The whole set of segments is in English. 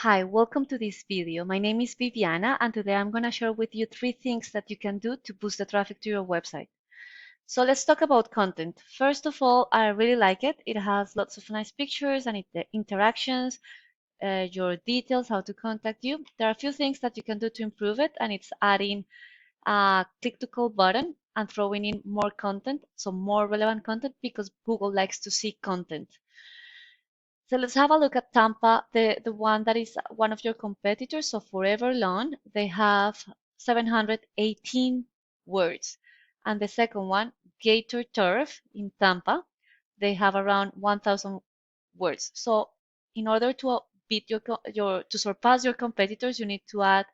Hi, welcome to this video. My name is Viviana, and today I'm going to share with you 3 things that you can do to boost the traffic to your website. So let's talk about content. First of all, I really like it. It has lots of nice pictures and interactions, your details, how to contact you. There are a few things that you can do to improve it, and it's adding a click to call button and throwing in more content, so more relevant content, because Google likes to see content. So let's have a look at Tampa, the one that is one of your competitors. So Forever Lawn, they have 718 words. And the second one, Gator Turf in Tampa, they have around 1,000 words. So in order to beat to surpass your competitors, you need to add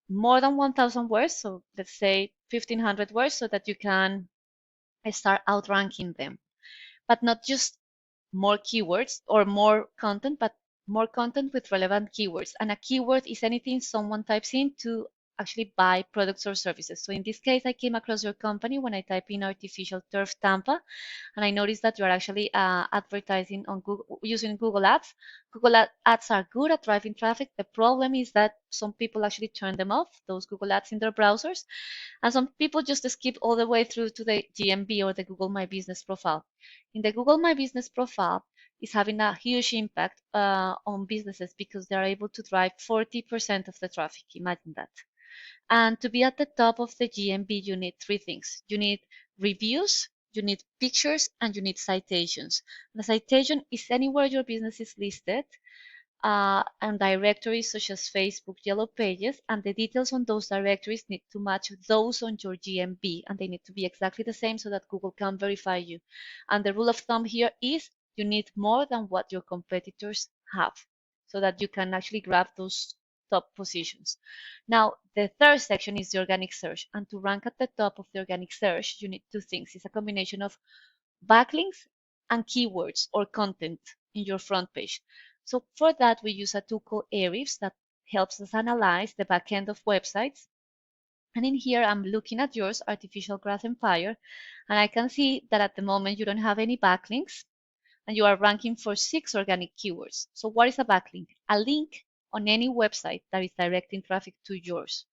more than 1,000 words. So let's say 1,500 words so that you can start outranking them. But not just more keywords or more content, but more content with relevant keywords. And a keyword is anything someone types in to actually buy products or services. So in this case, I came across your company when I type in artificial turf Tampa, and I noticed that you are actually advertising on Google using Google Ads. Google Ads are good at driving traffic. The problem is that some people actually turn them off, those Google Ads in their browsers, and some people just skip all the way through to the GMB or the Google My Business profile. In the Google My Business profile, is having a huge impact on businesses because they are able to drive 40% of the traffic. Imagine that. And to be at the top of the GMB, you need 3 things. You need reviews, you need pictures, and you need citations. The citation is anywhere your business is listed, and directories such as Facebook Yellow Pages, and the details on those directories need to match those on your GMB, and they need to be exactly the same so that Google can verify you. And the rule of thumb here is you need more than what your competitors have so that you can actually grab those top positions. Now, the third section is the organic search, and to rank at the top of the organic search, you need 2 things. It's a combination of backlinks and keywords or content in your front page. So for that, we use a tool called Ahrefs that helps us analyze the backend of websites. And in here, I'm looking at yours, Artificial Grass Empire, and I can see that at the moment you don't have any backlinks and you are ranking for 6 organic keywords. So what is a backlink? A link on any website that is directing traffic to yours.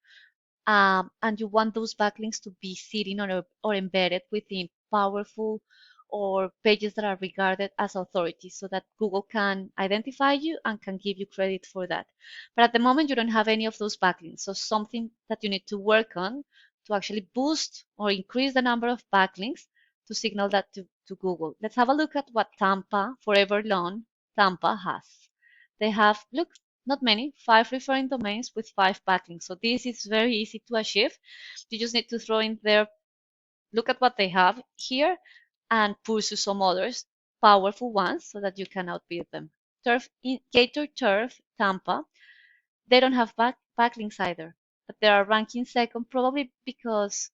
And you want those backlinks to be sitting or embedded within powerful or pages that are regarded as authorities so that Google can identify you and can give you credit for that. But at the moment, you don't have any of those backlinks. So something that you need to work on to actually boost or increase the number of backlinks to signal that to Google. Let's have a look at what Tampa, Forever Lawn, Tampa has. They have, look, not many, 5 referring domains with 5 backlinks. So this is very easy to achieve. You just need to throw in there, look at what they have here and pursue some others, powerful ones, so that you can outbid them. Gator Turf, Tampa, they don't have backlinks either, but they are ranking second probably because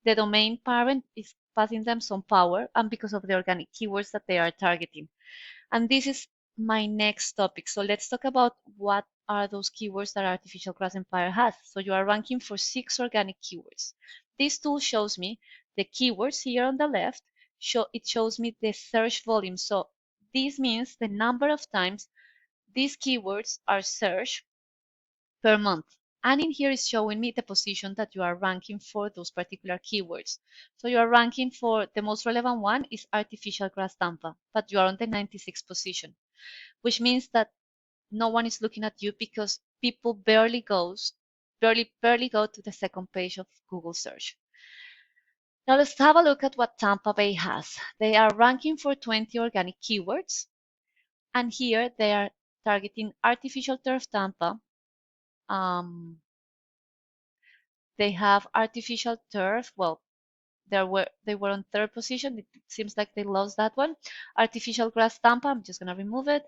the domain parent is passing them some power and because of the organic keywords that they are targeting. And this is my next topic. So let's talk about what are those keywords that Artificial Grass Empire has. So you are ranking for 6 organic keywords. This tool shows me the keywords here on the left. It shows me the search volume. So this means the number of times these keywords are searched per month. And in here is showing me the position that you are ranking for those particular keywords. So you are ranking for the most relevant one is artificial grass Tampa, but you are on the 96th position, which means that no one is looking at you because people barely go to the second page of Google search. Now let's have a look at what Tampa Bay has. They are ranking for 20 organic keywords, and here they are targeting artificial turf Tampa. They have artificial turf. Well, they were on 3rd position. It seems like they lost that one. Artificial grass Tampa. I'm just gonna remove it.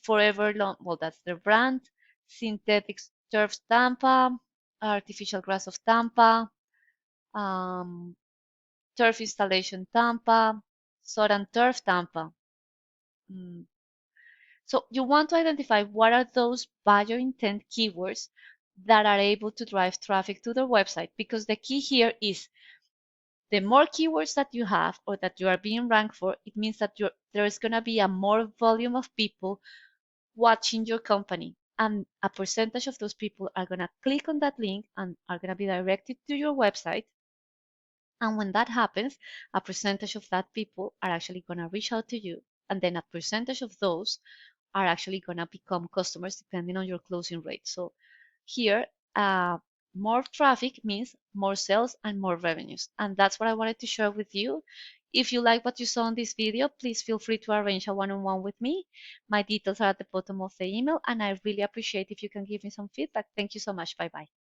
Forever Long. Well, that's their brand. Synthetic turf Tampa. Artificial grass of Tampa. Turf installation Tampa. Sod and turf Tampa. So you want to identify what are those buyer intent keywords that are able to drive traffic to their website, because the key here is the more keywords that you have or that you are being ranked for, it means that there is going to be a more volume of people watching your company. And a percentage of those people are going to click on that link and are going to be directed to your website. And when that happens, a percentage of that people are actually going to reach out to you. And then a percentage of those are actually going to become customers depending on your closing rate. So here, more traffic means more sales and more revenues. And that's what I wanted to share with you. If you like what you saw in this video, please feel free to arrange a one-on-one with me. My details are at the bottom of the email, and I really appreciate if you can give me some feedback. Thank you so much. Bye-bye.